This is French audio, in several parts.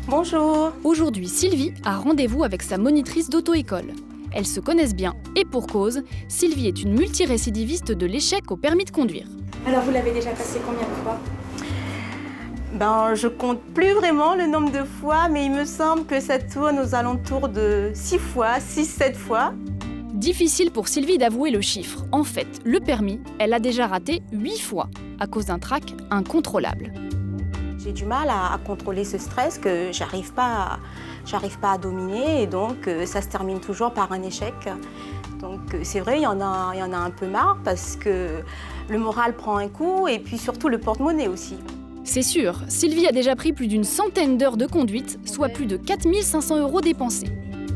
Bonjour. Aujourd'hui, Sylvie a rendez-vous avec sa monitrice d'auto-école. Elles se connaissent bien et pour cause, Sylvie est une multirécidiviste de l'échec au permis de conduire. Alors vous l'avez déjà passé combien de fois ? Je compte plus vraiment le nombre de fois, mais il me semble que ça tourne aux alentours de 6 fois, 6-7 fois. Difficile pour Sylvie d'avouer le chiffre. En fait, le permis, elle a déjà raté 8 fois à cause d'un trac incontrôlable. J'ai du mal à contrôler ce stress que j'arrive pas à dominer et donc ça se termine toujours par un échec. Donc c'est vrai, il y en a un peu marre parce que le moral prend un coup et puis surtout le porte-monnaie aussi. C'est sûr, Sylvie a déjà pris plus d'une centaine d'heures de conduite, soit plus de 4 500 € dépensés.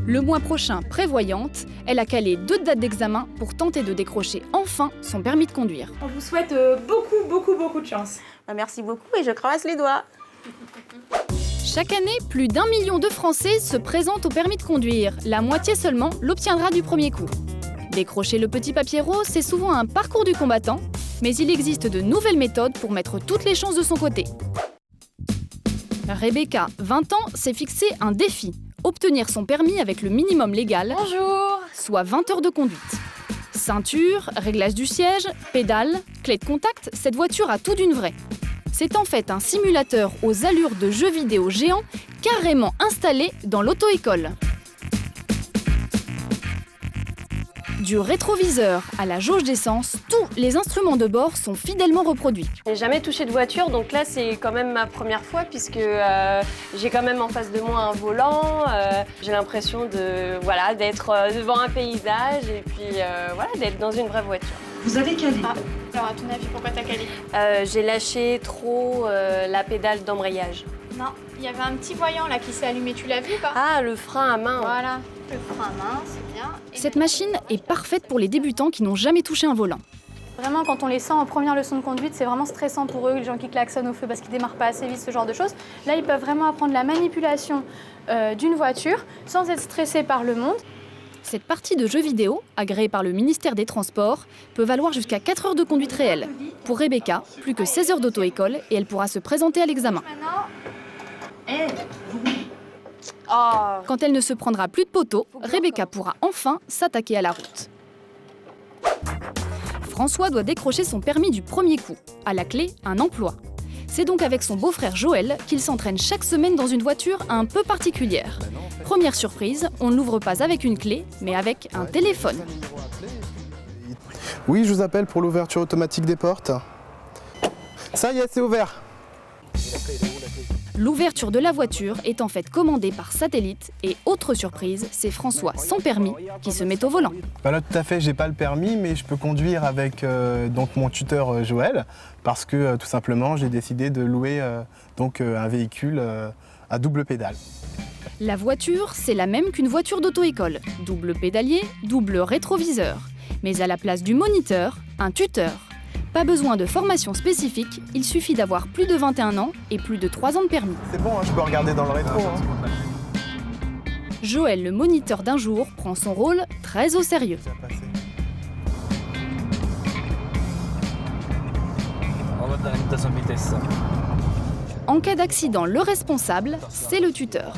Le mois prochain, prévoyante, elle a calé 2 dates d'examen pour tenter de décrocher enfin son permis de conduire. On vous souhaite beaucoup de chance. Merci beaucoup et je croise les doigts. Chaque année, plus d'1 million de Français se présentent au permis de conduire. La moitié seulement l'obtiendra du premier coup. Décrocher le petit papier rose, c'est souvent un parcours du combattant, mais il existe de nouvelles méthodes pour mettre toutes les chances de son côté. Rebecca, 20 ans, s'est fixé un défi. Obtenir son permis avec le minimum légal, Bonjour. soit 20 heures de conduite. Ceinture, réglage du siège, pédale, clé de contact, cette voiture a tout d'une vraie. C'est en fait un simulateur aux allures de jeux vidéo géants carrément installé dans l'auto-école. Du rétroviseur à la jauge d'essence, tous les instruments de bord sont fidèlement reproduits. J'ai jamais touché de voiture, donc là c'est quand même ma première fois puisque j'ai quand même en face de moi un volant. J'ai l'impression d'être devant un paysage et puis d'être dans une vraie voiture. Vous avez calé. Alors à ton avis, pourquoi t'as calé ? J'ai lâché trop la pédale d'embrayage. Non, il y avait un petit voyant là qui s'est allumé, tu l'as vu ou pas ? Ah, le frein à main. Voilà, le frein à main, c'est bien. Cette machine est parfaite pour les débutants qui n'ont jamais touché un volant. Vraiment, quand on les sent en première leçon de conduite, c'est vraiment stressant pour eux, les gens qui klaxonnent au feu parce qu'ils démarrent pas assez vite, ce genre de choses. Là, ils peuvent vraiment apprendre la manipulation d'une voiture sans être stressés par le monde. Cette partie de jeux vidéo, agréée par le ministère des Transports, peut valoir jusqu'à 4 heures de conduite réelle. Pour Rebecca, plus que 16 heures d'auto-école et elle pourra se présenter à l'examen. Quand elle ne se prendra plus de poteaux, Rebecca pourra enfin s'attaquer à la route. François doit décrocher son permis du premier coup. À la clé, un emploi. C'est donc avec son beau-frère Joël qu'il s'entraîne chaque semaine dans une voiture un peu particulière. Première surprise, on ne l'ouvre pas avec une clé, mais avec un téléphone. Oui, je vous appelle pour l'ouverture automatique des portes. Ça y est, c'est ouvert. L'ouverture de la voiture est en fait commandée par satellite et autre surprise, c'est François sans permis qui se met au volant. Là, tout à fait, j'ai pas le permis, mais je peux conduire avec donc mon tuteur Joël parce que tout simplement j'ai décidé de louer un véhicule à double pédale. La voiture, c'est la même qu'une voiture d'auto-école, double pédalier, double rétroviseur, mais à la place du moniteur, un tuteur. Pas besoin de formation spécifique, il suffit d'avoir plus de 21 ans et plus de 3 ans de permis. C'est bon, je peux regarder dans le rétro. Joël, le moniteur d'un jour, prend son rôle très au sérieux. On va dans la limitation de vitesse. En cas d'accident, le responsable, c'est le tuteur.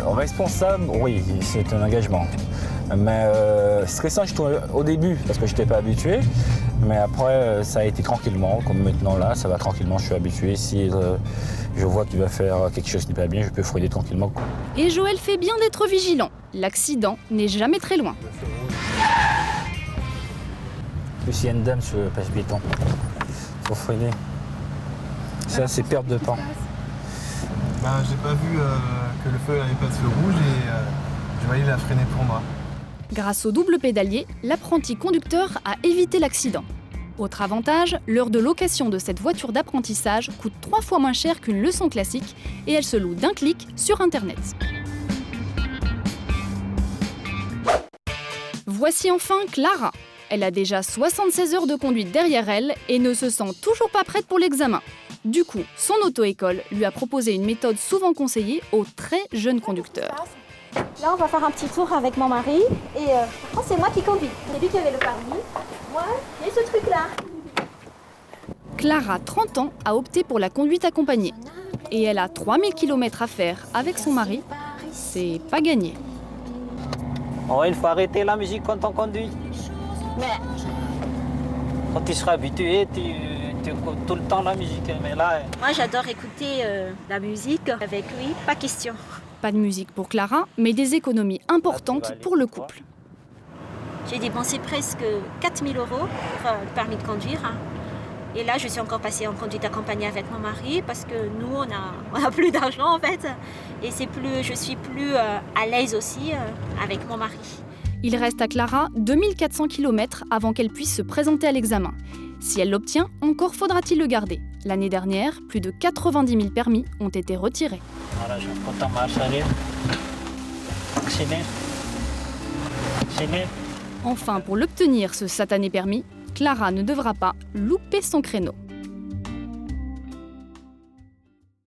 Responsable, oui, c'est un engagement. Mais stressant au début parce que je n'étais pas habitué. Mais après, ça a été tranquillement. Comme maintenant là, ça va tranquillement, je suis habitué. Si je vois qu'il va faire quelque chose qui n'est pas bien, je peux frauder tranquillement. Et Joël fait bien d'être vigilant. L'accident n'est jamais très loin. Plus il y a une dame sur le passe piéton. Il faut freiner. Ça, c'est perte de temps. J'ai pas vu que le feu n'avait pas de feu rouge et je voyais la freiner pour moi. Grâce au double pédalier, l'apprenti conducteur a évité l'accident. Autre avantage, l'heure de location de cette voiture d'apprentissage coûte 3 fois moins cher qu'une leçon classique et elle se loue d'un clic sur Internet. Voici enfin Clara. Elle a déjà 76 heures de conduite derrière elle et ne se sent toujours pas prête pour l'examen. Du coup, son auto-école lui a proposé une méthode souvent conseillée aux très jeunes conducteurs. Là, on va faire un petit tour avec mon mari et c'est moi qui conduis. C'est lui qui avait le permis. Moi, j'ai ce truc-là. Clara, 30 ans, a opté pour la conduite accompagnée. Et elle a 3000 km à faire avec son mari. C'est pas gagné. Oh, il faut arrêter la musique quand on conduit. Mais quand tu seras habitué, tu écoutes tout le temps la musique. Mais là, moi, j'adore écouter la musique avec lui, pas question. Pas de musique pour Clara, mais des économies importantes pour le couple. J'ai dépensé presque 4 000 € pour le permis de conduire. Et là, je suis encore passée en conduite accompagnée avec mon mari parce que nous, on a plus d'argent en fait. Et je suis plus à l'aise aussi avec mon mari. Il reste à Clara 2400 km avant qu'elle puisse se présenter à l'examen. Si elle l'obtient, encore faudra-t-il le garder. L'année dernière, plus de 90 000 permis ont été retirés. voilà, je compte en marche arrière. Accélère. Accélère. Enfin, pour l'obtenir, ce satané permis, Clara ne devra pas louper son créneau.